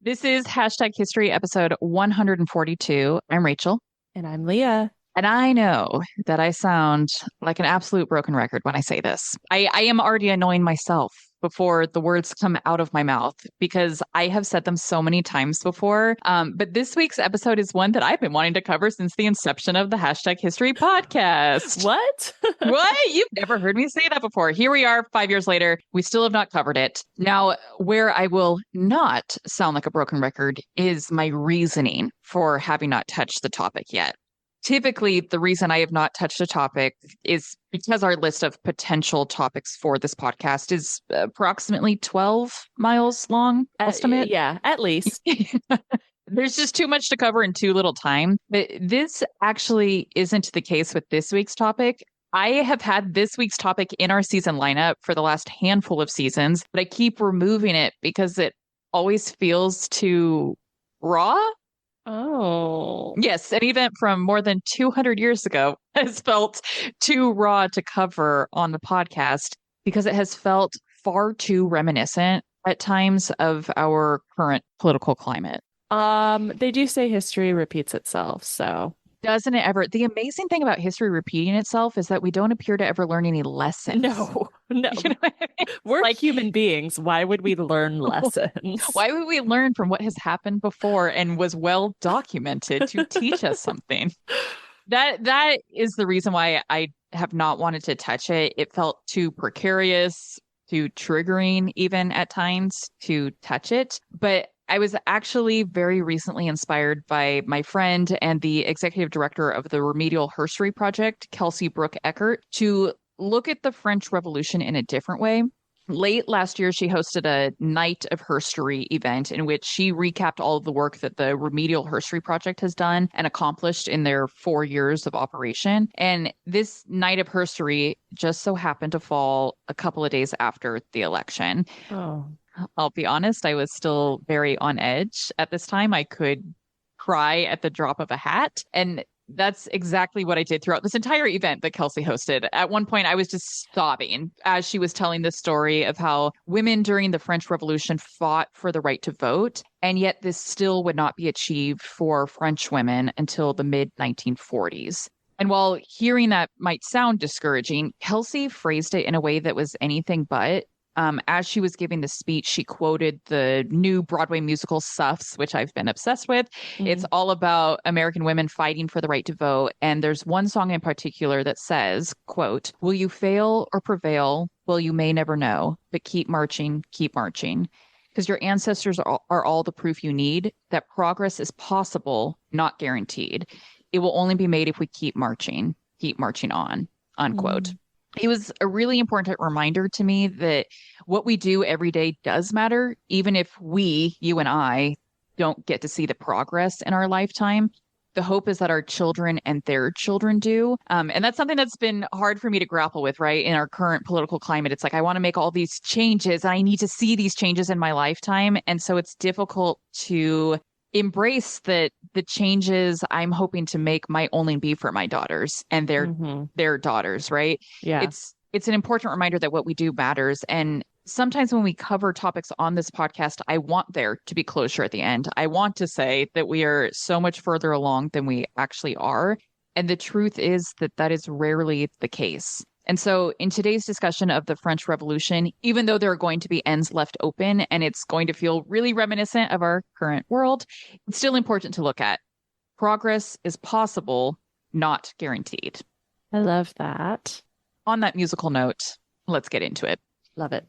This is hashtag history episode 142. I'm Rachel, And I'm Leah. and I know that I sound like an absolute broken record when I say this. I am already annoying myself before the words come out of my mouth because I have said them so many times before. But this week's episode is one that I've been wanting to cover since the inception of the hashtag history podcast. What? What? You've never heard me say that before. Here we are 5 years later. We still have not covered it. Now, where I will not sound like a broken record is my reasoning for having not touched the topic yet. Typically, the reason I have not touched a topic is because our list of potential topics for this podcast is approximately 12 miles long, estimate. Yeah, at least. There's just too much to cover in too little time. But this actually isn't the case with this week's topic. I have had this week's topic in our season lineup for the last handful of seasons, but I keep removing it because it always feels too raw. Oh. Yes, an event from more than 200 years ago has felt too raw to cover on the podcast because it has felt far too reminiscent at times of our current political climate. They do say history repeats itself, so Doesn't it ever? The amazing thing about history repeating itself is that we don't appear to ever learn any lessons. no, no. You know what I mean? We're Like, human beings. Why would we learn lessons? why would we learn from what has happened before and was well documented to teach us something? That is the reason why I have not wanted to touch it. It felt too precarious, too triggering, even at times to touch it. But I was actually very recently inspired by my friend and the executive director of the Remedial Herstory Project, Kelsey Brooke Eckert, to look at the French Revolution in a different way. Late last year, she hosted a Night of Herstory event in which she recapped all of the work that the Remedial Herstory Project has done and accomplished in their 4 years of operation. And this Night of Herstory just so happened to fall a couple of days after the election. Oh. I'll be honest, I was still very on edge at this time. I could cry at the drop of a hat. And that's exactly what I did throughout this entire event that Kelsey hosted. At one point, I was just sobbing as she was telling the story of how women during the French Revolution fought for the right to vote. And yet, this still would not be achieved for French women until the mid 1940s. And while hearing that might sound discouraging, Kelsey phrased it in a way that was anything but. As she was giving the speech, she quoted the new Broadway musical Suffs, which I've been obsessed with. It's Mhm. all about American women fighting for the right to vote. And there's one song in particular that says, quote, "Will you fail or prevail? Well, you may never know, but keep marching, keep marching. Because your ancestors are all the proof you need that progress is possible, not guaranteed. It will only be made if we keep marching on," unquote. Mhm. It was a really important reminder to me that what we do every day does matter, even if we, you and I, don't get to see the progress in our lifetime. The hope is that our children and their children do. And that's something that's been hard for me to grapple with, right? In our current political climate, it's like I want to make all these changes and I need to see these changes in my lifetime. And so it's difficult to embrace that the changes I'm hoping to make might only be for my daughters and Mhm. their daughters, right? Yeah. It's an important reminder that what we do matters. And sometimes when we cover topics on this podcast, I want there to be closure at the end. I want to say that we are so much further along than we actually are. And the truth is that that is rarely the case. And so, in today's discussion of the French Revolution, even though there are going to be ends left open and it's going to feel really reminiscent of our current world, it's still important to look at. Progress is possible, not guaranteed. I love that. On that musical note, let's get into it. Love it.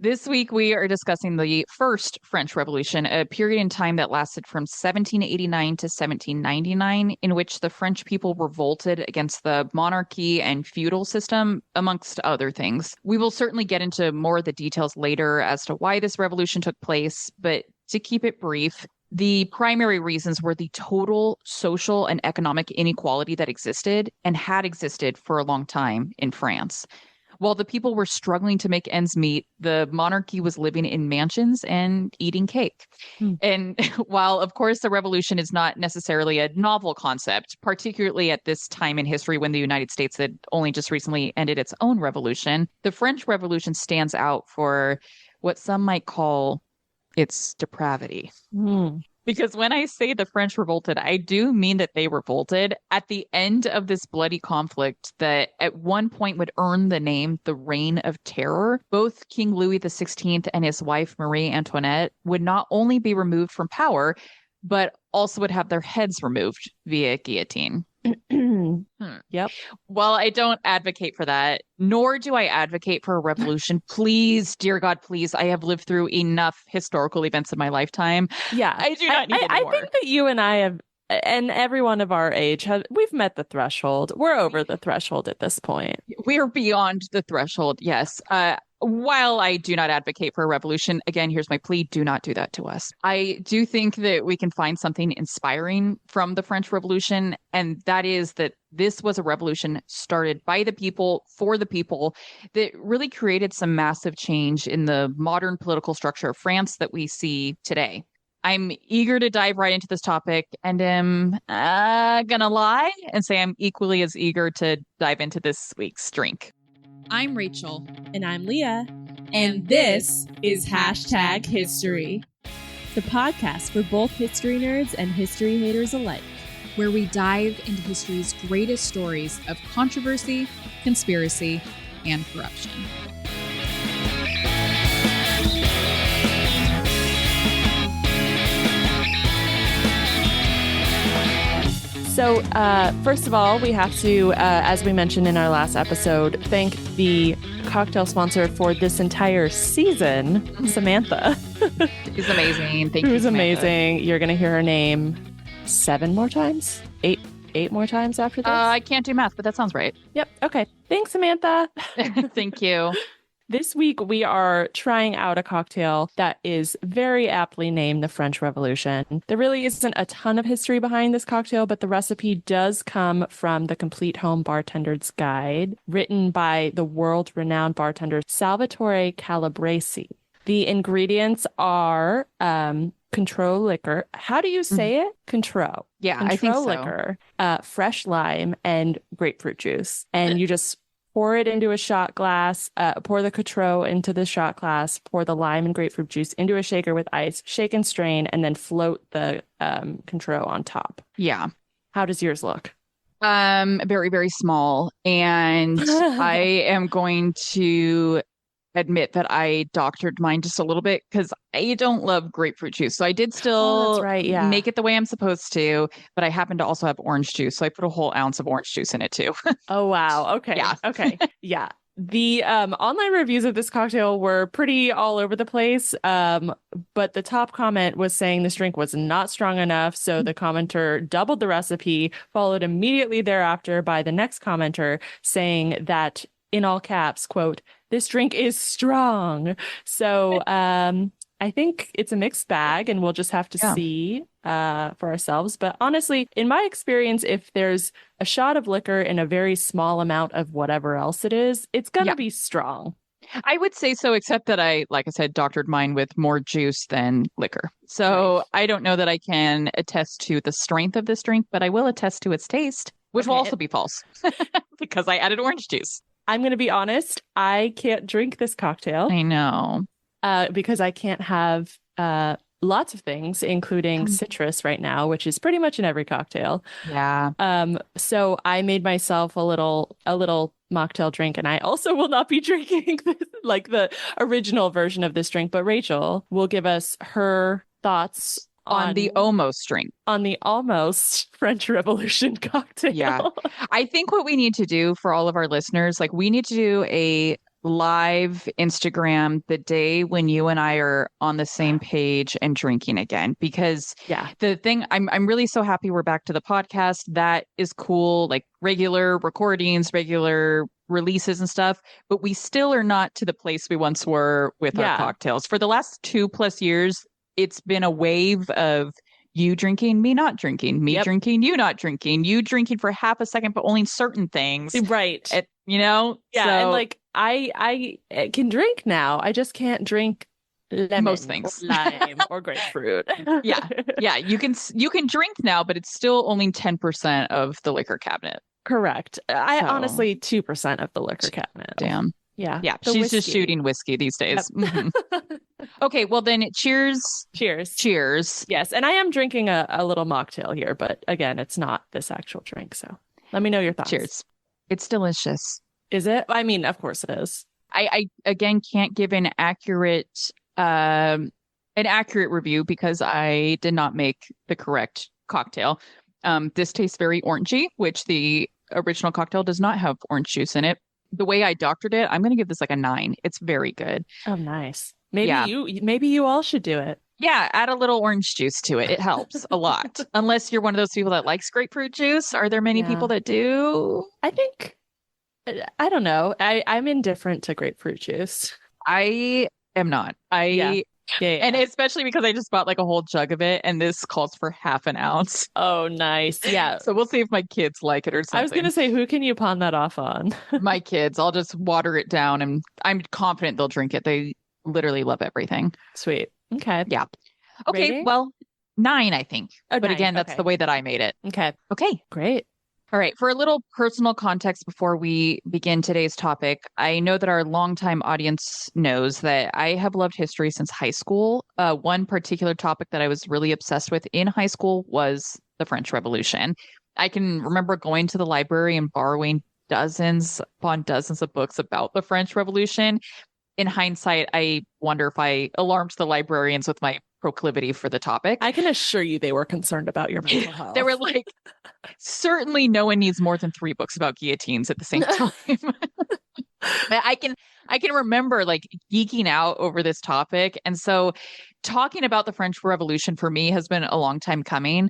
This week, we are discussing the First French Revolution, a period in time that lasted from 1789 to 1799, in which the French people revolted against the monarchy and feudal system, amongst other things. We will certainly get into more of the details later as to why this revolution took place, but to keep it brief, the primary reasons were the total social and economic inequality that existed and had existed for a long time in France. While the people were struggling to make ends meet, the monarchy was living in mansions and eating cake. Hmm. And while, of course, the revolution is not necessarily a novel concept, particularly at this time in history when the United States had only just recently ended its own revolution, the French Revolution stands out for what some might call It's depravity. Hmm. Because when I say the French revolted, I do mean that they revolted at the end of this bloody conflict that at one point would earn the name the Reign of Terror. Both King Louis XVI and his wife Marie Antoinette would not only be removed from power, but also would have their heads removed via guillotine. Hmm. Yep. Well, I don't advocate for that, nor do I advocate for a revolution. Please, dear God, please. I have lived through enough historical events in my lifetime. Yeah. I do I, not need I, any I more. think that you and I have, and everyone of our age, we've met the threshold. We're over the threshold at this point. We are beyond the threshold, yes. While I do not advocate for a revolution, again, here's my plea, do not do that to us. I do think that we can find something inspiring from the French Revolution, and that is that this was a revolution started by the people, for the people, that really created some massive change in the modern political structure of France that we see today. I'm eager to dive right into this topic and am gonna lie and say I'm equally as eager to dive into this week's drink. I'm Rachel. And I'm Leah. And this is Hashtag History, the podcast for both history nerds and history haters alike, where we dive into history's greatest stories of controversy, conspiracy, and corruption. So, first of all, we have to, as we mentioned in our last episode, thank the cocktail sponsor for this entire season, Samantha. She's amazing. Thank you, Who's Samantha. amazing. You're going to hear her name 7 more times? 8 more times after this? I can't do math, but that sounds right. Yep. Okay. Thanks, Samantha. Thank you. This week, we are trying out a cocktail that is very aptly named the French Revolution. There really isn't a ton of history behind this cocktail, but the recipe does come from the Complete Home Bartender's Guide, written by the world-renowned bartender Salvatore Calabresi. The ingredients are Cointreau liquor. How do you say it? Cointreau. Yeah, Cointreau I think so. liquor, fresh lime, and grapefruit juice. And you just pour it into a shot glass, pour the Cointreau into the shot glass, pour the lime and grapefruit juice into a shaker with ice, shake and strain, and then float the Cointreau on top. Yeah. How does yours look? Very, very small. And I am going to admit that I doctored mine just a little bit because I don't love grapefruit juice. So I did still that's right, yeah. make it the way I'm supposed to, but I happen to also have orange juice. So I put a whole ounce of orange juice in it too. Oh, wow. Okay. Yeah. Okay. Yeah. The online reviews of this cocktail were pretty all over the place, but the top comment was saying this drink was not strong enough, so the commenter doubled the recipe, followed immediately thereafter by the next commenter saying that, in all caps, quote, "This drink is strong." So I think it's a mixed bag, and we'll just have to see for ourselves. But honestly, in my experience, if there's a shot of liquor in a very small amount of whatever else it is, it's going to be strong. I would say so, except that I, like I said, doctored mine with more juice than liquor. So I don't know that I can attest to the strength of this drink, but I will attest to its taste, which will also be false because I added orange juice. I'm going to be honest. I can't drink this cocktail. I know. Because I can't have lots of things, including citrus right now, which is pretty much in every cocktail. Yeah. So I made myself a little mocktail drink, and I also will not be drinking like the original version of this drink. But Rachel will give us her thoughts on the almost drink. On the almost French Revolution cocktail. Yeah. I think what we need to do for all of our listeners, like we need to do a live Instagram the day when you and I are on the same page and drinking again, because the thing I'm really so happy we're back to the podcast. That is cool, like regular recordings, regular releases and stuff, but we still are not to the place we once were with our cocktails. For the last 2+ years, it's been a wave of you drinking, me not drinking, me drinking, you not drinking, you drinking for half a second, but only certain things. Right. Yeah. So, and like I can drink now. I just can't drink lemon, most things, or lime or grapefruit. Yeah. You can drink now, but it's still only 10% of the liquor cabinet. Correct. I honestly 2% of the liquor cabinet. Damn. Yeah. She's whiskey. Just shooting whiskey these days. Yep. Okay, well then cheers. Cheers. Cheers. Yes, and I am drinking a little mocktail here, but again, it's not this actual drink. So let me know your thoughts. Cheers. It's delicious. Is it? I mean, of course it is. I again can't give an accurate review because I did not make the correct cocktail. This tastes very orangey, which the original cocktail does not have orange juice in it. The way I doctored it, I'm going to give this like a 9. It's very good. Oh, nice. Maybe you all should do it. Yeah, add a little orange juice to it. It helps a lot. Unless you're one of those people that likes grapefruit juice. Are there many people that do? I think, I don't know. I'm indifferent to grapefruit juice. I am not. Yeah. And especially because I just bought like a whole jug of it and this calls for half an ounce. Oh, nice. Yeah. So we'll see if my kids like it or something. I was going to say, who can you pawn that off on? My kids. I'll just water it down and I'm confident they'll drink it. They literally love everything. Sweet. Okay. Yeah. Okay. Rating? Well, 9, I think. Oh, but 9. again, that's Okay. the way that I made it. Okay. Okay. Great. All right. For a little personal context before we begin today's topic, I know that our longtime audience knows that I have loved history since high school. One particular topic that I was really obsessed with in high school was the French Revolution. I can remember going to the library and borrowing dozens upon dozens of books about the French Revolution. In hindsight, I wonder if I alarmed the librarians with my proclivity for the topic. I can assure you they were concerned about your mental health. They were like, certainly no one needs more than 3 books about guillotines at the same time. I can remember like geeking out over this topic. And so talking about the French Revolution for me has been a long time coming.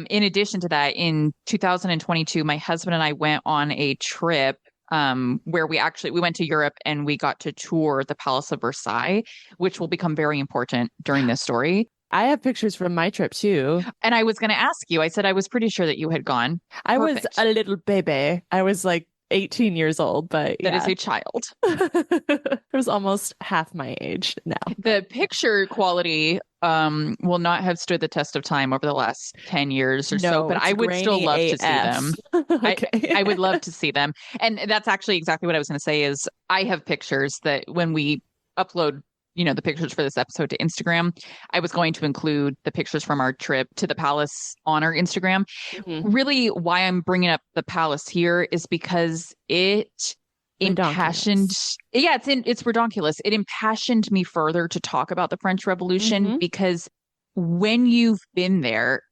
In addition to that, in 2022, my husband and I went on a trip where we went to Europe and we got to tour the Palace of Versailles, which will become very important during this story. I have pictures from my trip too. And I was going to ask you, I said I was pretty sure that you had gone. I was Perfect. a little baby. I was like 18 years old, but That is a child. It was almost half my age now. The picture quality will not have stood the test of time over the last 10 years or so, but it's I would still love to see them. Okay. I would love to see them. And that's actually exactly what I was going to say is I have pictures that when we upload, the pictures for this episode to Instagram, I was going to include the pictures from our trip to the palace on our Instagram. Mhm. Really, why I'm bringing up the palace here is because it impassioned. Yeah, it's redonkulous. It impassioned me further to talk about the French Revolution because when you've been there,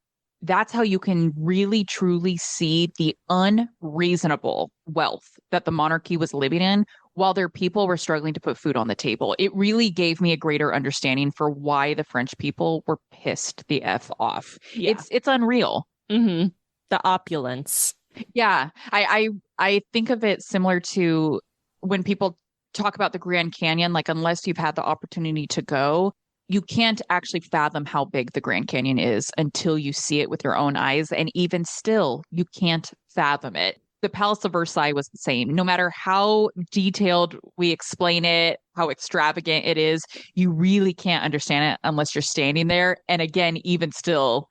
that's how you can really truly see the unreasonable wealth that the monarchy was living in while their people were struggling to put food on the table. It really gave me a greater understanding for why the French people were pissed the F off. Yeah. It's unreal. Mm-hmm. The opulence. Yeah. I think of it similar to when people talk about the Grand Canyon, like unless you've had the opportunity to go, you can't actually fathom how big the Grand Canyon is until you see it with your own eyes. And even still, you can't fathom it. The Palace of Versailles was the same. No matter how detailed we explain it, how extravagant it is, you really can't understand it unless you're standing there. And again, even still,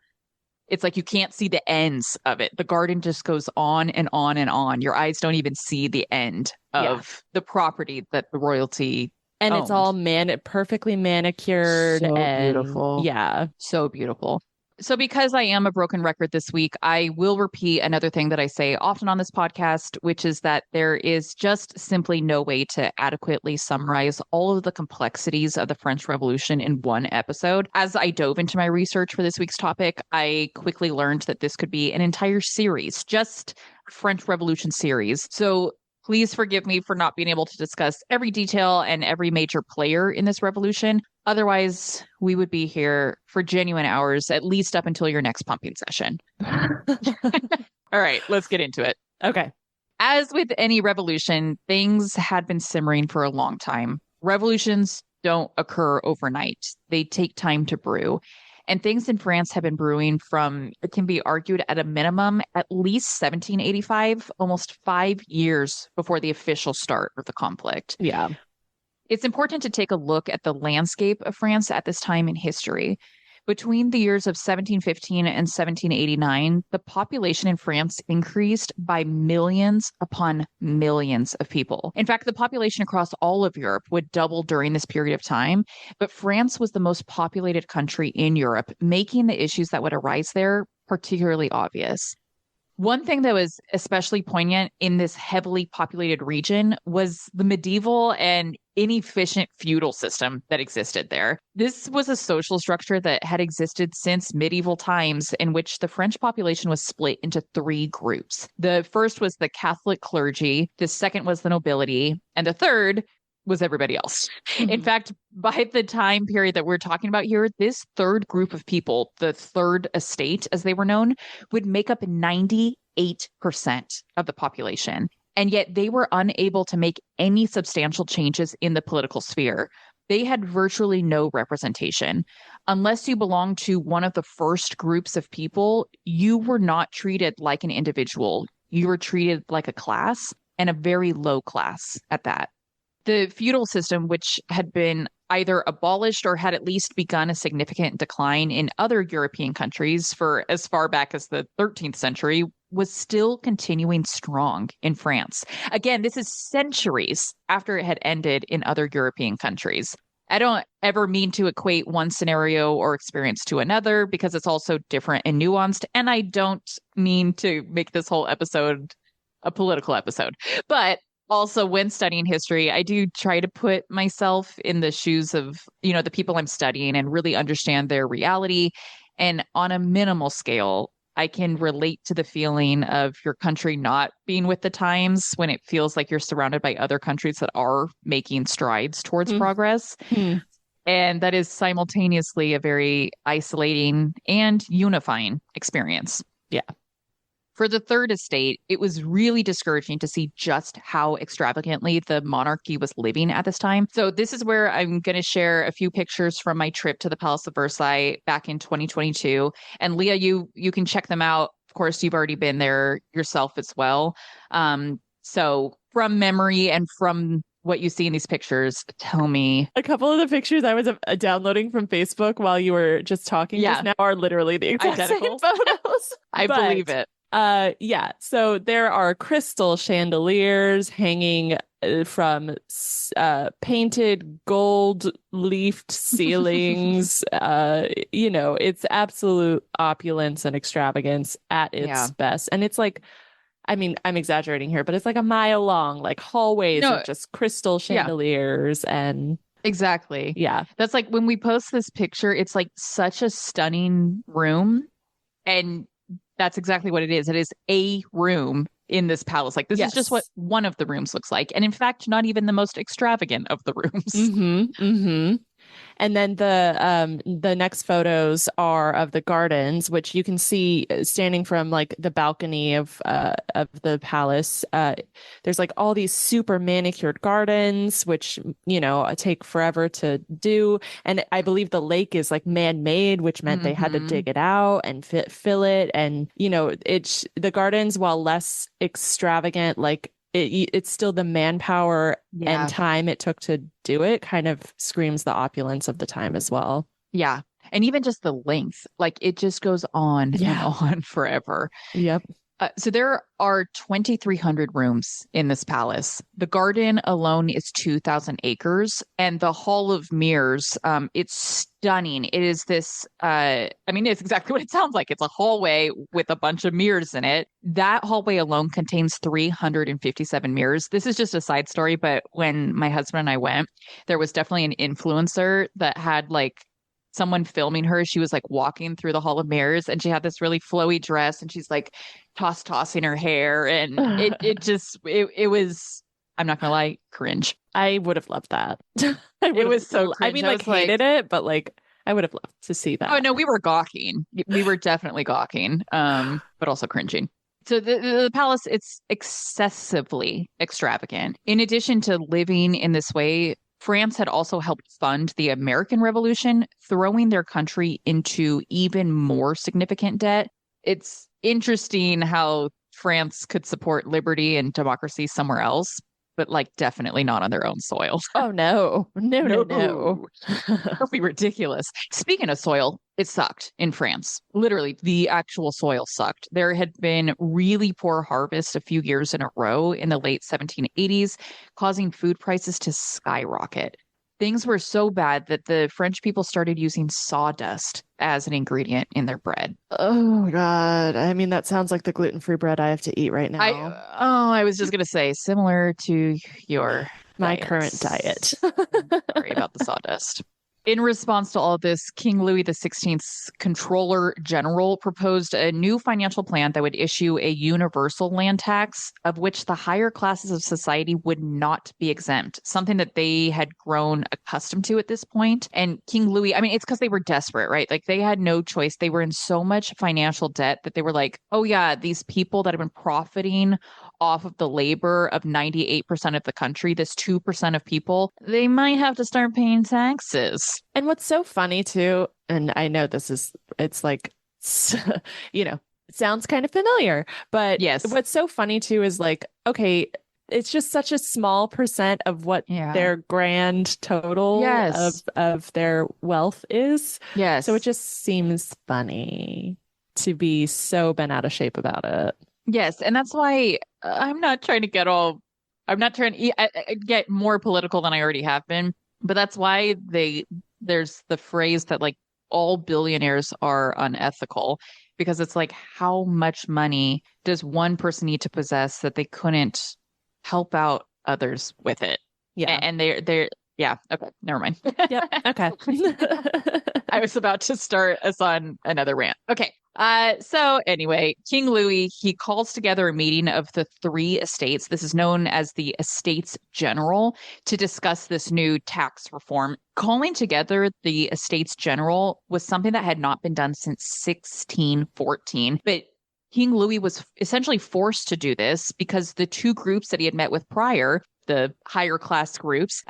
it's like you can't see the ends of it. The garden just goes on and on and on. Your eyes don't even see the end of the property that the royalty and owned. it's all perfectly manicured. So and beautiful. Yeah. So beautiful. So because I am a broken record this week, I will repeat another thing that I say often on this podcast, which is that there is just simply no way to adequately summarize all of the complexities of the French Revolution in one episode. As I dove into my research for this week's topic, I quickly learned that this could be an entire series, just French Revolution series. So please forgive me for not being able to discuss every detail and every major player in this revolution. Otherwise, we would be here for genuine hours, at least up until your next pumping session. All right, let's get into it. Okay. As with any revolution, things had been simmering for a long time. Revolutions don't occur overnight. They take time to brew. And things in France have been brewing from, it can be argued at a minimum, at least 1785, almost 5 years before the official start of the conflict. Yeah. It's important to take a look at the landscape of France at this time in history. Between the years of 1715 and 1789, the population in France increased by millions upon millions of people. In fact, the population across all of Europe would double during this period of time, but France was the most populated country in Europe, making the issues that would arise there particularly obvious. One thing that was especially poignant in this heavily populated region was the medieval and inefficient feudal system that existed there. This was a social structure that had existed since medieval times, in which the French population was split into three groups. The first was the Catholic clergy, the second was the nobility, and the third was everybody else. In fact, by the time period that we're talking about here, this third group of people, the third estate, as they were known, would make up 98% of the population. And yet they were unable to make any substantial changes in the political sphere. They had virtually no representation. Unless you belonged to one of the first groups of people, you were not treated like an individual. You were treated like a class, and a very low class at that. The feudal system, which had been either abolished or had at least begun a significant decline in other European countries for as far back as the 13th century, was still continuing strong in France. Again, this is centuries after it had ended in other European countries. I don't ever mean to equate one scenario or experience to another, because it's also different and nuanced. And I don't mean to make this whole episode a political episode. But also, when studying history, I do try to put myself in the shoes of, the people I'm studying and really understand their reality. And on a minimal scale, I can relate to the feeling of your country not being with the times when it feels like you're surrounded by other countries that are making strides towards progress. And that is simultaneously a very isolating and unifying experience. Yeah. For the third estate, it was really discouraging to see just how extravagantly the monarchy was living at this time. So this is where I'm going to share a few pictures from my trip to the Palace of Versailles back in 2022. And Leah, you can check them out. Of course, you've already been there yourself as well. So from memory and from what you see in these pictures, tell me. A couple of the pictures I was downloading from Facebook while you were just talking just now are literally the exact Identical. same photos. I believe it. So there are crystal chandeliers hanging from painted gold leafed ceilings. It's absolute opulence and extravagance at its best. And it's like, I mean, I'm exaggerating here, but it's like a mile long, like hallways of just crystal chandeliers and exactly. Yeah. That's like when we post this picture, it's like such a stunning room. And that's exactly what it is. It is a room in this palace. Like, this is just what one of the rooms looks like. And in fact, not even the most extravagant of the rooms. And then the next photos are of the gardens, which you can see standing from like the balcony of the palace. There's like all these super manicured gardens, which take forever to do. And I believe the lake is like man-made, which meant they had to dig it out and fill it. And it's the gardens, while less extravagant, like it's still the manpower and time it took to do it kind of screams the opulence of the time as well. Yeah. And even just the length, like it just goes on and on forever. Yep. So there are 2,300 rooms in this palace. The garden alone is 2,000 acres, and the Hall of Mirrors, it's stunning. It is this, it's exactly what it sounds like. It's a hallway with a bunch of mirrors in it. That hallway alone contains 357 mirrors. This is just a side story, but when my husband and I went, there was definitely an influencer that had like someone filming her. She was like walking through the Hall of Mirrors, and she had this really flowy dress, and she's like tossing her hair, and it was, I'm not gonna lie, cringe. I would have loved that. It was so cringe. I mean, like, hated it, but like I would have loved to see that. Oh no, we were gawking. We were definitely gawking, but also cringing. So the palace, it's excessively extravagant. In addition to living in this way, France had also helped fund the American Revolution, throwing their country into even more significant debt. It's interesting how France could support liberty and democracy somewhere else, but like definitely not on their own soil. Oh, no. No. That would be ridiculous. Speaking of soil, it sucked in France. Literally, the actual soil sucked. There had been really poor harvest a few years in a row in the late 1780s, causing food prices to skyrocket. Things were so bad that the French people started using sawdust as an ingredient in their bread. Oh, God. I mean, that sounds like the gluten-free bread I have to eat right now. I was just gonna say, similar to your My diets. current diet. Sorry about the sawdust. In response to all of this, King Louis XVI's Controller General proposed a new financial plan that would issue a universal land tax, of which the higher classes of society would not be exempt, something that they had grown accustomed to at this point. And King Louis, I mean, it's because they were desperate, right? Like they had no choice. They were in so much financial debt that they were like, oh yeah, these people that have been profiting off of the labor of 98% of the country, this 2% of people, they might have to start paying taxes. And what's so funny too, and I know it's like, it sounds kind of familiar, but yes, what's so funny too is like, okay, it's just such a small percent of what their grand total of their wealth is. Yes. So it just seems funny to be so bent out of shape about it. Yes. And that's why I'm not trying to get more political than I already have been. But that's why there's the phrase that like all billionaires are unethical, because it's like, how much money does one person need to possess that they couldn't help out others with it? Yeah. And yeah. Okay. Never mind. Yep. Okay. I was about to start us on another rant. Okay. So anyway, King Louis, he calls together a meeting of the three estates. This is known as the Estates General, to discuss this new tax reform. Calling together the Estates General was something that had not been done since 1614, but King Louis was essentially forced to do this because the two groups that he had met with prior, the higher class groups,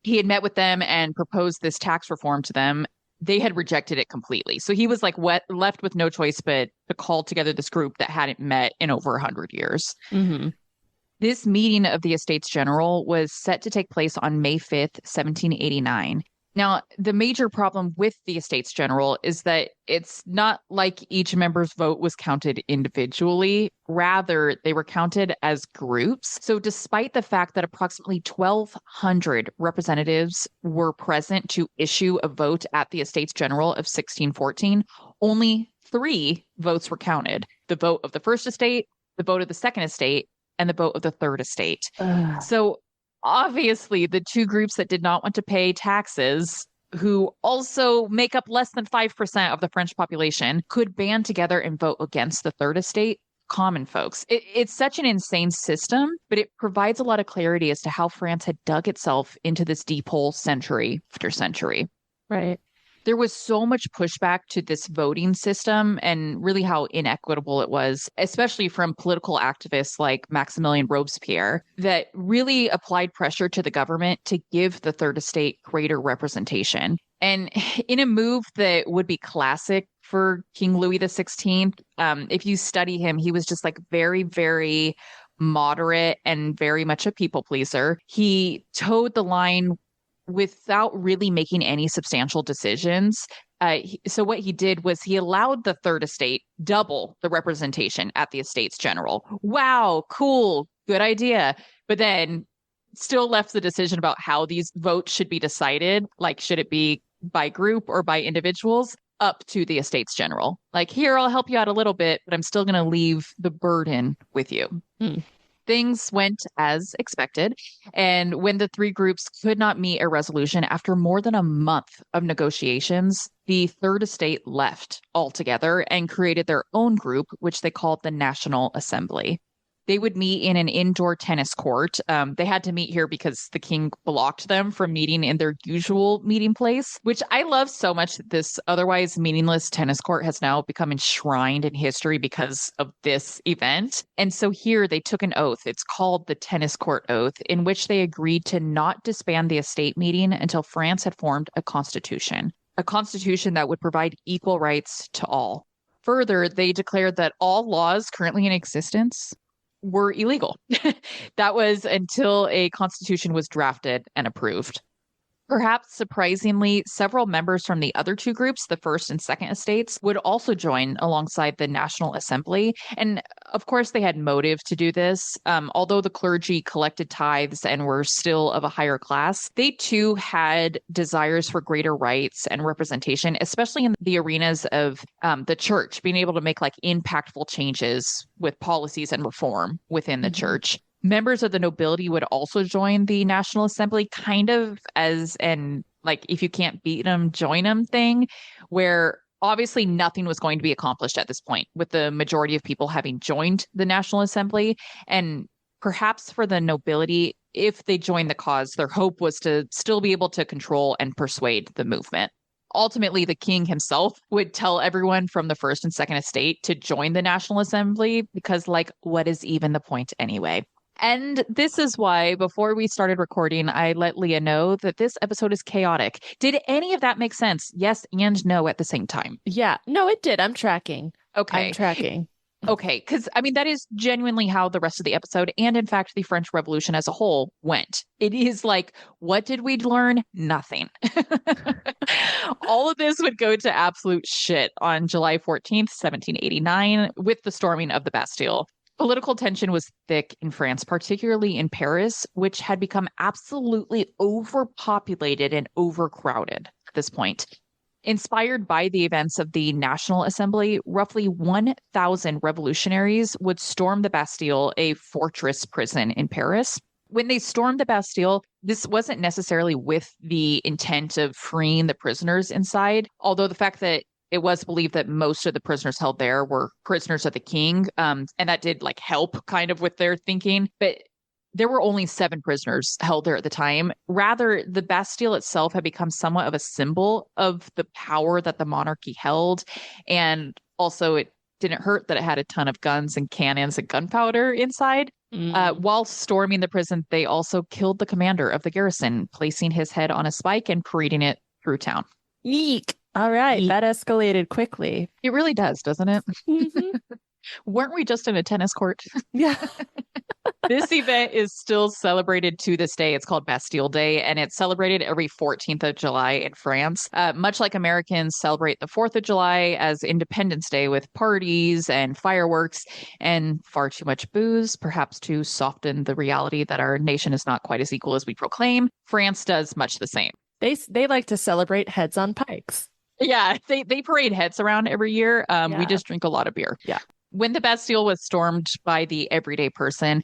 he had met with them and proposed this tax reform to them. They had rejected it completely. So he was like left with no choice but to call together this group that hadn't met in over 100 years. Mm-hmm. This meeting of the Estates General was set to take place on May 5th, 1789. Now, the major problem with the Estates General is that it's not like each member's vote was counted individually. Rather, they were counted as groups. So despite the fact that approximately 1,200 representatives were present to issue a vote at the Estates General of 1614, only 3 votes were counted: the vote of the first estate, the vote of the second estate, and the vote of the third estate. So obviously, the two groups that did not want to pay taxes, who also make up less than 5% of the French population, could band together and vote against the third estate, common folks. It's such an insane system, but it provides a lot of clarity as to how France had dug itself into this deep hole century after century. Right. There was so much pushback to this voting system and really how inequitable it was, especially from political activists like Maximilien Robespierre, that really applied pressure to the government to give the third estate greater representation. And in a move that would be classic for King Louis XVI, if you study him, he was just like very, very moderate and very much a people pleaser. He towed the line without really making any substantial decisions. So what he did was he allowed the third estate double the representation at the Estates General. Wow, cool, good idea. But then still left the decision about how these votes should be decided, like should it be by group or by individuals, up to the Estates General. Like, here, I'll help you out a little bit, but I'm still going to leave the burden with you. Things went as expected, and when the three groups could not meet a resolution after more than a month of negotiations, the third estate left altogether and created their own group, which they called the National Assembly. They would meet in an indoor tennis court. They had to meet here because the king blocked them from meeting in their usual meeting place, which I love so much that this otherwise meaningless tennis court has now become enshrined in history because of this event. And so here they took an oath. It's called the Tennis Court Oath, in which they agreed to not disband the estate meeting until France had formed a constitution that would provide equal rights to all. Further, they declared that all laws currently in existence were illegal. That was until a constitution was drafted and approved. Perhaps surprisingly, several members from the other two groups, the First and Second Estates, would also join alongside the National Assembly. And of course, they had motive to do this. Although the clergy collected tithes and were still of a higher class, they too had desires for greater rights and representation, especially in the arenas of the church, being able to make like impactful changes with policies and reform within the church. Members of the nobility would also join the National Assembly, kind of as an, like, if you can't beat them, join them thing, where obviously nothing was going to be accomplished at this point, with the majority of people having joined the National Assembly. And perhaps for the nobility, if they joined the cause, their hope was to still be able to control and persuade the movement. Ultimately, the king himself would tell everyone from the First and Second Estate to join the National Assembly because, like, what is even the point anyway? And this is why, before we started recording, I let Leah know that this episode is chaotic. Did any of that make sense? Yes and no at the same time. Yeah. No, it did. I'm tracking. Okay. I'm tracking. Okay. Because, I mean, that is genuinely how the rest of the episode, and in fact, the French Revolution as a whole, went. It is like, what did we learn? Nothing. All of this would go to absolute shit on July 14th, 1789, with the storming of the Bastille. Political tension was thick in France, particularly in Paris, which had become absolutely overpopulated and overcrowded at this point. Inspired by the events of the National Assembly, roughly 1,000 revolutionaries would storm the Bastille, a fortress prison in Paris. When they stormed the Bastille, this wasn't necessarily with the intent of freeing the prisoners inside, although the fact that it was believed that most of the prisoners held there were prisoners of the king. And that did like help kind of with their thinking. But there were only 7 prisoners held there at the time. Rather, the Bastille itself had become somewhat of a symbol of the power that the monarchy held. And also it didn't hurt that it had a ton of guns and cannons and gunpowder inside. While storming the prison, they also killed the commander of the garrison, placing his head on a spike and parading it through town. Yeek. All right. That escalated quickly. It really does, doesn't it? Weren't we just in a tennis court? Yeah. This event is still celebrated to this day. It's called Bastille Day, and it's celebrated every 14th of July in France. Much like Americans celebrate the 4th of July as Independence Day with parties and fireworks and far too much booze, perhaps to soften the reality that our nation is not quite as equal as we proclaim. France does much the same. They like to celebrate heads on pikes. Yeah, they parade heads around every year. We just drink a lot of beer. Yeah. When the Bastille was stormed by the everyday person,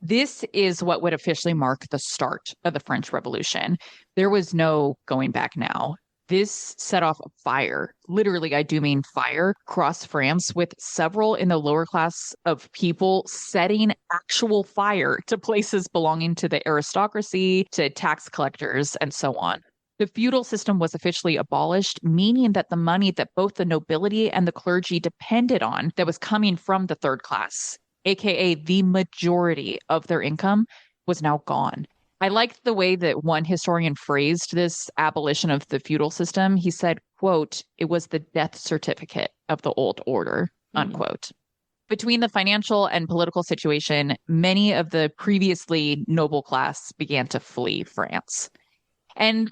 this is what would officially mark the start of the French Revolution. There was no going back now. This set off a fire, literally, I do mean fire, across France, with several in the lower class of people setting actual fire to places belonging to the aristocracy, to tax collectors, and so on. The feudal system was officially abolished, meaning that the money that both the nobility and the clergy depended on that was coming from the third class, aka the majority of their income, was now gone. I liked the way that one historian phrased this abolition of the feudal system. He said, quote, "It was the death certificate of the old order," unquote. Between the financial and political situation, many of the previously noble class began to flee France. And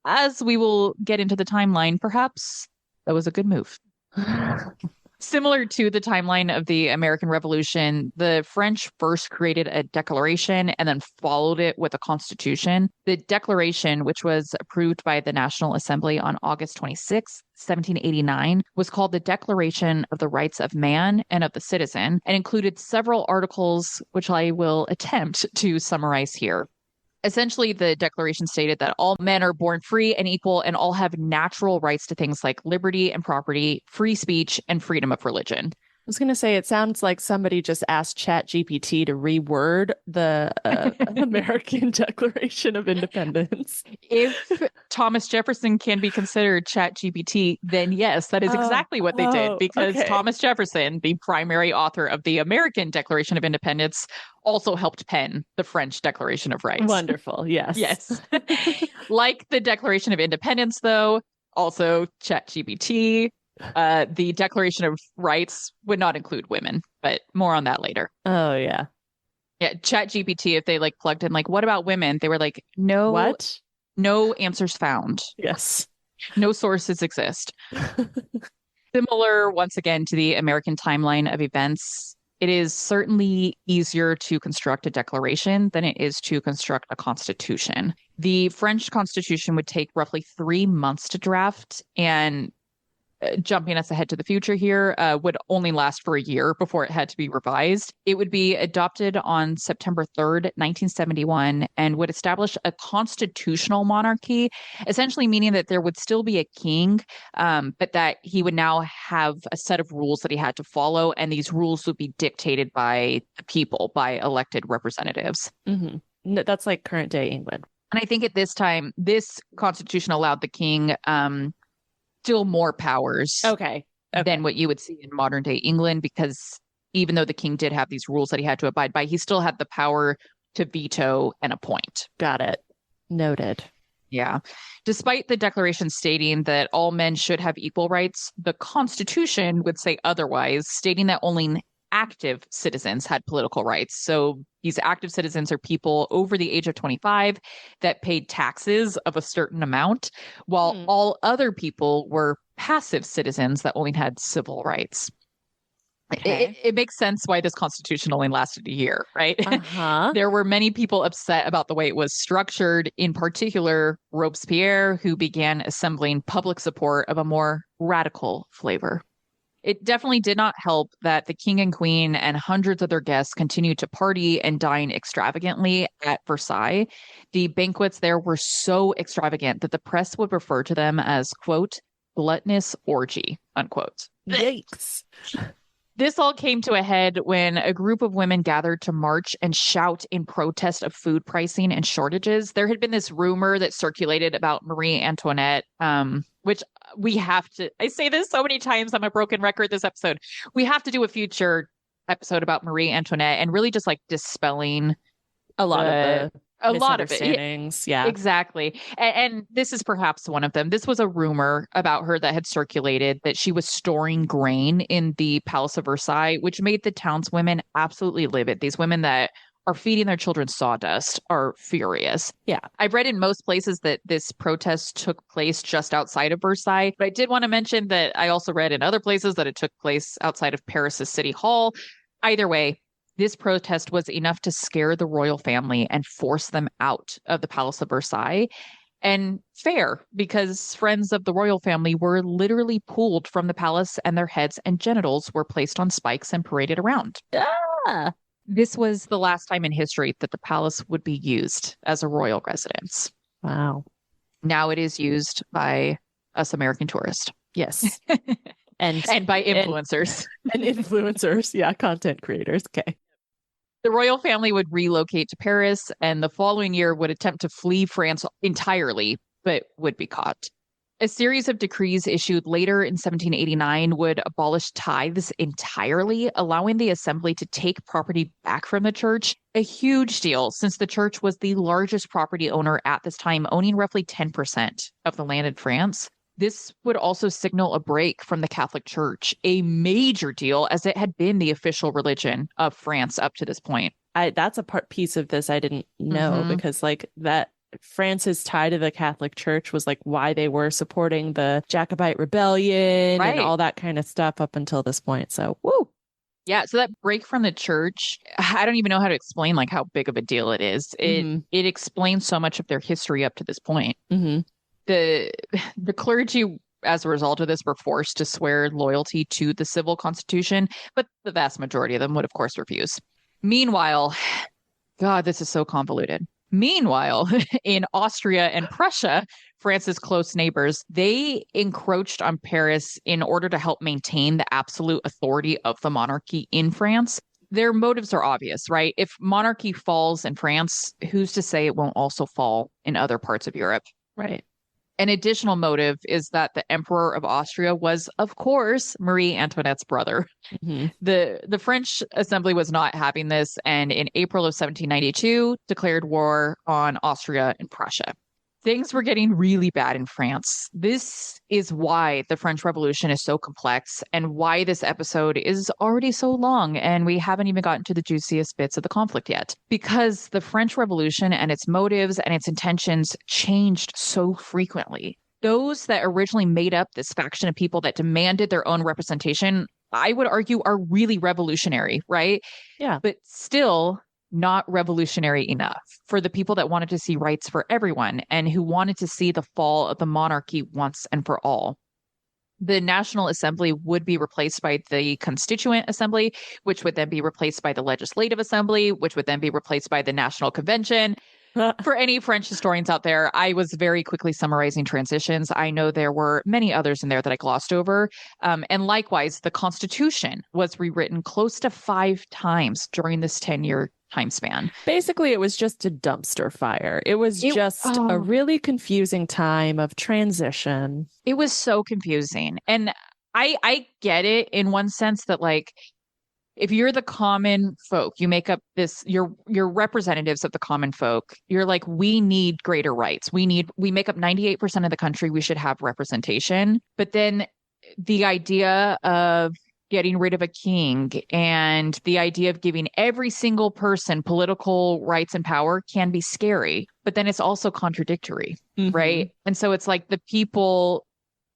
as we will get into the timeline, perhaps that was a good move. Similar to the timeline of the American Revolution, the French first created a declaration and then followed it with a constitution. The declaration, which was approved by the National Assembly on August 26, 1789, was called the Declaration of the Rights of Man and of the Citizen, and included several articles, which I will attempt to summarize here. Essentially, the declaration stated that all men are born free and equal and all have natural rights to things like liberty and property, free speech, and freedom of religion. I was going to say, it sounds like somebody just asked ChatGPT to reword the American Declaration of Independence. If Thomas Jefferson can be considered ChatGPT, then yes, that is exactly what they did, because Thomas Jefferson, the primary author of the American Declaration of Independence, also helped pen the French Declaration of Rights. Wonderful. Yes. Yes. Like the Declaration of Independence, though, also ChatGPT The Declaration of Rights would not include women, but more on that later. Oh, yeah. Yeah, ChatGPT, if they like plugged in like, what about women? They were like, no, What? no answers found. Yes. No sources exist. Similar, once again, to the American timeline of events, it is certainly easier to construct a declaration than it is to construct a constitution. The French Constitution would take roughly 3 months to draft, and jumping us ahead to the future here, would only last for a year before it had to be revised. It would be adopted on September 3rd, 1971, and would establish a constitutional monarchy, essentially meaning that there would still be a king, but that he would now have a set of rules that he had to follow, and these rules would be dictated by the people, by elected representatives. Mm-hmm. That's like current day England. And I think at this time, this constitution allowed the king still more powers than what you would see in modern day England, because even though the king did have these rules that he had to abide by, he still had the power to veto and appoint. Got it. Noted. Yeah. Despite the declaration stating that all men should have equal rights, the Constitution would say otherwise, stating that only active citizens had political rights. So these active citizens are people over the age of 25 that paid taxes of a certain amount, while all other people were passive citizens that only had civil rights. Okay. It makes sense why this constitution only lasted a year, right? There were many people upset about the way it was structured, in particular Robespierre, who began assembling public support of a more radical flavor. It definitely did not help that the king and queen and hundreds of their guests continued to party and dine extravagantly at Versailles. The banquets there were so extravagant that the press would refer to them as, quote, gluttonous orgy, unquote. Yikes. This all came to a head when a group of women gathered to march and shout in protest of food pricing and shortages. There had been this rumor that circulated about Marie Antoinette, which we have to, I say this so many times, I'm a broken record this episode. We have to do a future episode about Marie Antoinette and really just like dispelling a lot of misunderstandings. Yeah, exactly. And this is perhaps one of them. This was a rumor about her that had circulated that she was storing grain in the Palace of Versailles, which made the townswomen absolutely livid. These women that are feeding their children sawdust are furious. Yeah. I've read in most places that this protest took place just outside of Versailles, but I did want to mention that I also read in other places that it took place outside of Paris's City Hall. Either way, this protest was enough to scare the royal family and force them out of the Palace of Versailles. And fair, because friends of the royal family were literally pulled from the palace and their heads and genitals were placed on spikes and paraded around. Ah! This was the last time in history that the palace would be used as a royal residence. Wow. Now it is used by us American tourists. Yes. And by influencers. And influencers. Yeah, content creators. Okay. The royal family would relocate to Paris, and the following year would attempt to flee France entirely, but would be caught. A series of decrees issued later in 1789 would abolish tithes entirely, allowing the assembly to take property back from the church. A huge deal, since the church was the largest property owner at this time, owning roughly 10% of the land in France. This would also signal a break from the Catholic Church, a major deal as it had been the official religion of France up to this point. That's a piece of this I didn't know, because like that France's tie to the Catholic Church was like why they were supporting the Jacobite rebellion and all that kind of stuff up until this point. So, woo. Yeah, so that break from the church, I don't even know how to explain like how big of a deal it is. It explains so much of their history up to this point. The clergy, as a result of this, were forced to swear loyalty to the civil constitution, but the vast majority of them would, of course, refuse. Meanwhile, God, this is so convoluted. Meanwhile, in Austria and Prussia, France's close neighbors, they encroached on Paris in order to help maintain the absolute authority of the monarchy in France. Their motives are obvious, right? If monarchy falls in France, who's to say it won't also fall in other parts of Europe? Right. An additional motive is that the Emperor of Austria was, of course, Marie Antoinette's brother. The French Assembly was not having this, and in April of 1792 declared war on Austria and Prussia. things were getting really bad in France. This is why the French Revolution is so complex and why this episode is already so long. And we haven't even gotten to the juiciest bits of the conflict yet, because the French Revolution and its motives and its intentions changed so frequently. Those that originally made up this faction of people that demanded their own representation, I would argue, are really revolutionary, right? Yeah. But still not revolutionary enough for the people that wanted to see rights for everyone and who wanted to see the fall of the monarchy once and for all. The National Assembly would be replaced by the Constituent Assembly, which would then be replaced by the Legislative Assembly, which would then be replaced by the National Convention. For any French historians out there, I was very quickly summarizing transitions. I know there were many others in there that I glossed over. And likewise, the Constitution was rewritten close to 5 times during this 10-year time span. Basically, it was just a dumpster fire. It was just a really confusing time of transition. It was so confusing. And I get it in one sense that, like, if you're the common folk, you make up this, you're representatives of the common folk. You're like, we need greater rights. We make up 98% of the country. We should have representation. But then the idea of getting rid of a king and the idea of giving every single person political rights and power can be scary. But then it's also contradictory, right? And so it's like the people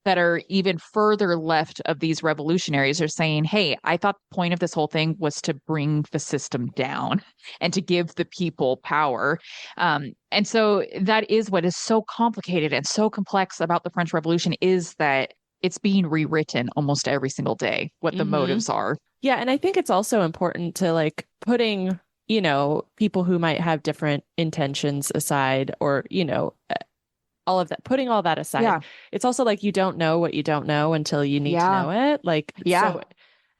that are even further left of these revolutionaries are saying, hey, I thought the point of this whole thing was to bring the system down and to give the people power. And so that is what is so complicated and so complex about the French Revolution, is that it's being rewritten almost every single day, what the motives are. Yeah. And I think it's also important to, like, putting, you know, people who might have different intentions aside, or, you know, all of that, putting all that aside. Yeah. It's also like, you don't know what you don't know until you need to know it. Like, so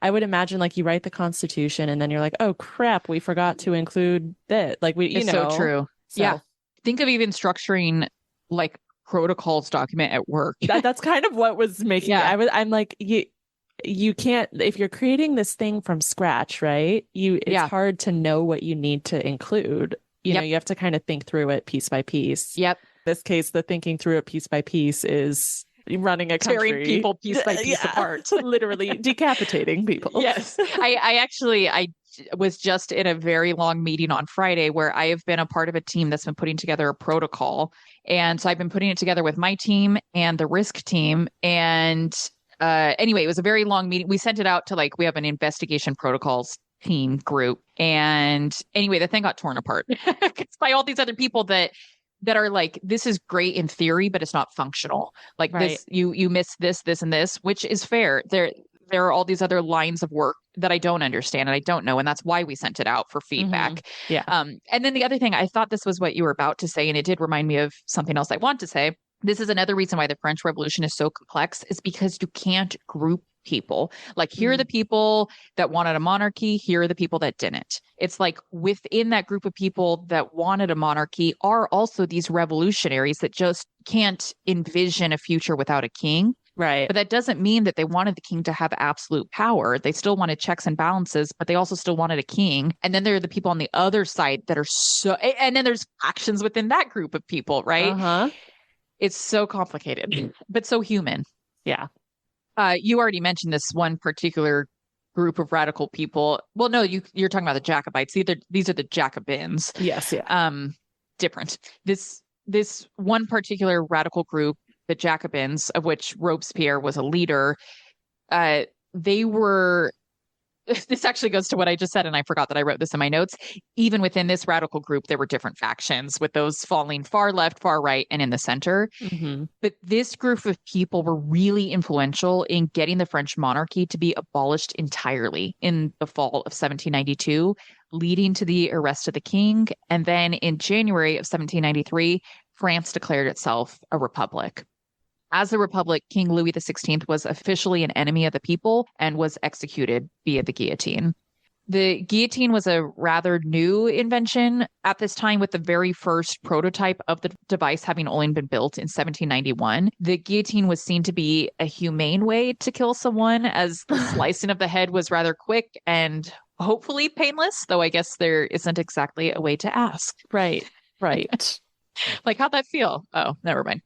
I would imagine, like, you write the Constitution and then you're like, oh crap, we forgot to include that. Like, it's so true. So. Yeah. Think of even structuring like protocols document at work. That's kind of what was making I'm like, you can't, if you're creating this thing from scratch, right? It's hard to know what you need to include. You know, you have to kind of think through it piece by piece. Yep. This case, the thinking through it piece by piece is running a country. Tearing people piece by piece apart. Literally decapitating people. Yes. I was just in a very long meeting on Friday where I have been a part of a team that's been putting together a protocol. And so I've been putting it together with my team and the risk team. And anyway, it was a very long meeting. We sent it out to, like, we have an investigation protocols team group. And anyway, the thing got torn apart by all these other people that are like, this is great in theory, but it's not functional. Like, this, you miss this, and this, which is fair. There are all these other lines of work that I don't understand and I don't know. And that's why we sent it out for feedback. Yeah. And then the other thing, I thought this was what you were about to say, and it did remind me of something else I want to say. This is another reason why the French Revolution is so complex, is because you can't group people. Like, here are the people that wanted a monarchy, here are the people that didn't. It's like, within that group of people that wanted a monarchy are also these revolutionaries that just can't envision a future without a king. Right. But that doesn't mean that they wanted the king to have absolute power. They still wanted checks and balances, but they also still wanted a king. And then there are the people on the other side that are so, and then there's factions within that group of people, right? It's so complicated, but so human. Yeah. You already mentioned this one particular group of radical people. Well, no, you're talking about the Jacobites. These are the Jacobins. Yes, yeah. Different. This one particular radical group, the Jacobins, of which Robespierre was a leader, they were. This actually goes to what I just said, and I forgot that I wrote this in my notes. Even within this radical group, there were different factions, with those falling far left, far right, and in the center. But this group of people were really influential in getting the French monarchy to be abolished entirely in the fall of 1792, leading to the arrest of the king. And then in January of 1793, France declared itself a republic. As a republic, King Louis XVI was officially an enemy of the people and was executed via the guillotine. The guillotine was a rather new invention at this time, with the very first prototype of the device having only been built in 1791. The guillotine was seen to be a humane way to kill someone, as the slicing of the head was rather quick and hopefully painless, though I guess there isn't exactly a way to ask. Right. Like, how'd that feel? Oh, never mind.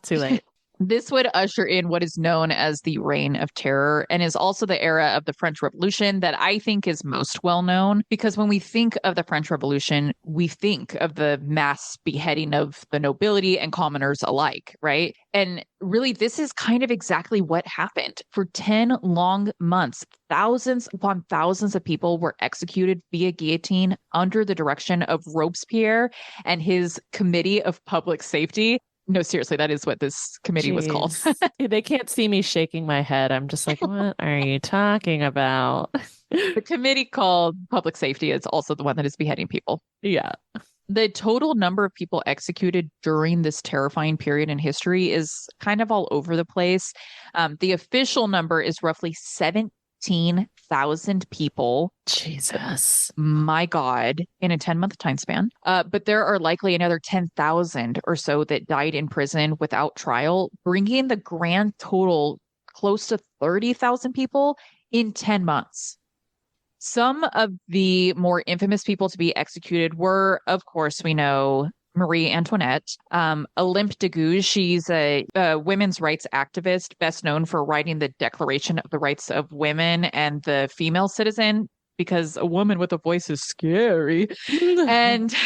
Too late. This would usher in what is known as the Reign of Terror and is also the era of the French Revolution that I think is most well known, because when we think of the French Revolution, we think of the mass beheading of the nobility and commoners alike, right? And really, this is kind of exactly what happened. For 10 long months, thousands upon thousands of people were executed via guillotine under the direction of Robespierre and his Committee of Public Safety. No, seriously, that is what this committee was called. They can't see me shaking my head. I'm just like, what are you talking about? The committee called Public Safety is also the one that is beheading people. Yeah. The total number of people executed during this terrifying period in history is kind of all over the place. The official number is roughly 17,000 people. Jesus. My God, in a 10-month time span. But there are likely another 10,000 or so that died in prison without trial, bringing the grand total close to 30,000 people in 10 months. Some of the more infamous people to be executed were, of course, we know Marie Antoinette, Olympe de Gouges. She's a women's rights activist, best known for writing the Declaration of the Rights of Women and the Female Citizen, because a woman with a voice is scary. and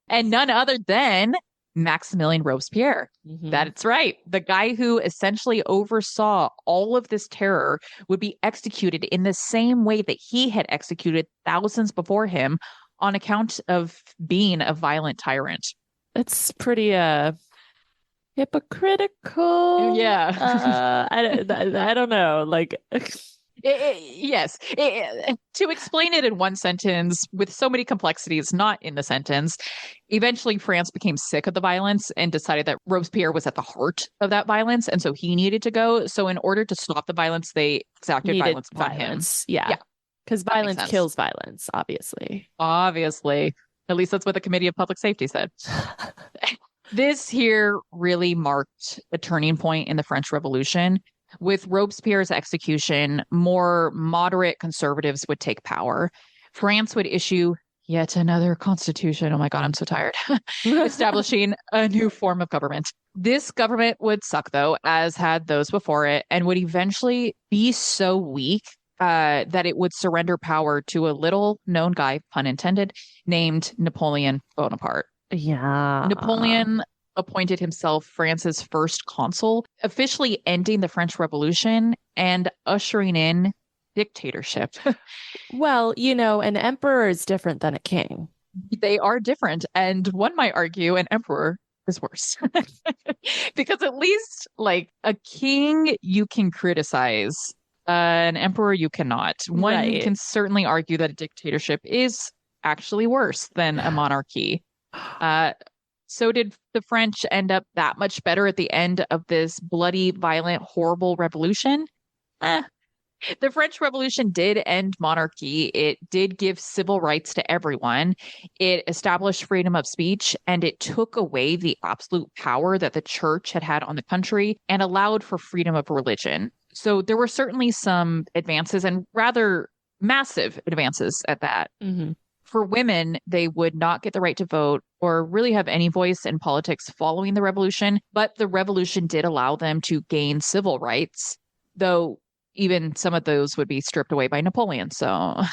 and none other than Maximilien Robespierre. Mhm. That's right. The guy who essentially oversaw all of this terror would be executed in the same way that he had executed thousands before him on account of being a violent tyrant. It's pretty hypocritical. Yeah. I don't know. Like, Yes. To explain it in one sentence with so many complexities, not in the sentence, eventually France became sick of the violence and decided that Robespierre was at the heart of that violence. And so he needed to go. So in order to stop the violence, they exacted violence upon him. Yeah. Because violence sense. kills violence, obviously. Obviously. At least that's what the Committee of Public Safety said. This here really marked a turning point in the French Revolution. With Robespierre's execution, more moderate conservatives would take power. France would issue yet another constitution. Oh my God, I'm so tired. Establishing a new form of government. This government would suck, though, as had those before it, and would eventually be so weak that it would surrender power to a little known guy, pun intended, named Napoleon Bonaparte. Yeah. Napoleon appointed himself France's first consul, officially ending the French Revolution and ushering in dictatorship. Well, an emperor is different than a king. They are different. And one might argue an emperor is worse. Because at least, like, a king you can criticize, an emperor you cannot. One Right. can certainly argue that a dictatorship is actually worse than a monarchy. So did the French end up that much better at the end of this bloody, violent, horrible revolution? The French Revolution did end monarchy. It did give civil rights to everyone. It established freedom of speech, and it took away the absolute power that the church had on the country and allowed for freedom of religion. So there were certainly some advances, and rather massive advances at that. Mm-hmm. For women, they would not get the right to vote or really have any voice in politics following the revolution, but the revolution did allow them to gain civil rights, though even some of those would be stripped away by Napoleon. So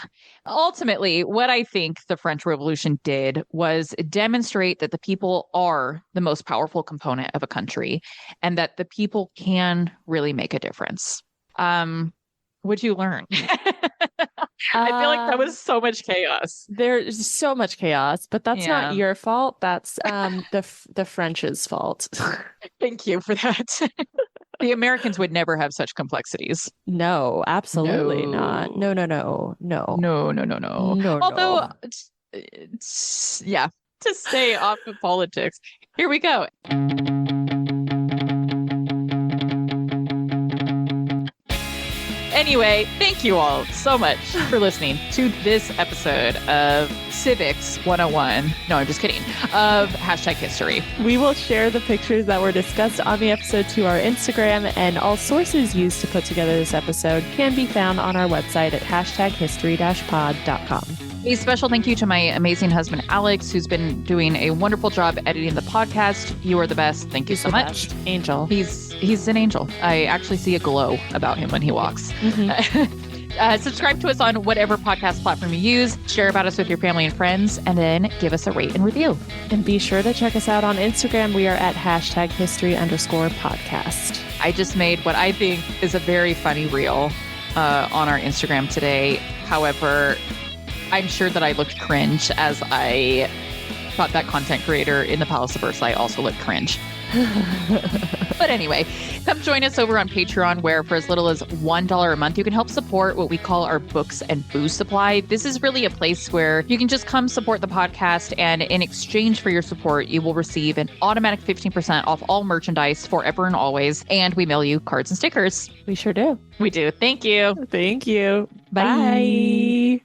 ultimately, what I think the French Revolution did was demonstrate that the people are the most powerful component of a country and that the people can really make a difference. What'd you learn? I feel like that was so much chaos. There's so much chaos, but that's not your fault. That's the French's fault. Thank you for that. The Americans would never have such complexities. No, absolutely not. No. Although, yeah, to stay off of politics, here we go. Anyway, thank you all so much for listening to this episode of Civics 101. No, I'm just kidding. Of #history. We will share the pictures that were discussed on the episode to our Instagram, and all sources used to put together this episode can be found on our website at #history-pod.com. A special thank you to my amazing husband, Alex, who's been doing a wonderful job editing the podcast. You are the best. Thank you so much. Best. Angel. He's an angel. I actually see a glow about him when he walks. Subscribe to us on whatever podcast platform you use. Share about us with your family and friends, and then give us a rate and review. And be sure to check us out on Instagram. We are at #history_podcast. I just made what I think is a very funny reel on our Instagram today. However, I'm sure that I looked cringe as I thought that content creator in the Palace of Versailles also looked cringe. But anyway, come join us over on Patreon, where for as little as $1 a month, you can help support what we call our books and booze supply. This is really a place where you can just come support the podcast, and in exchange for your support, you will receive an automatic 15% off all merchandise forever and always, and we mail you cards and stickers. We sure do. We do. Thank you. Thank you. Bye. Bye.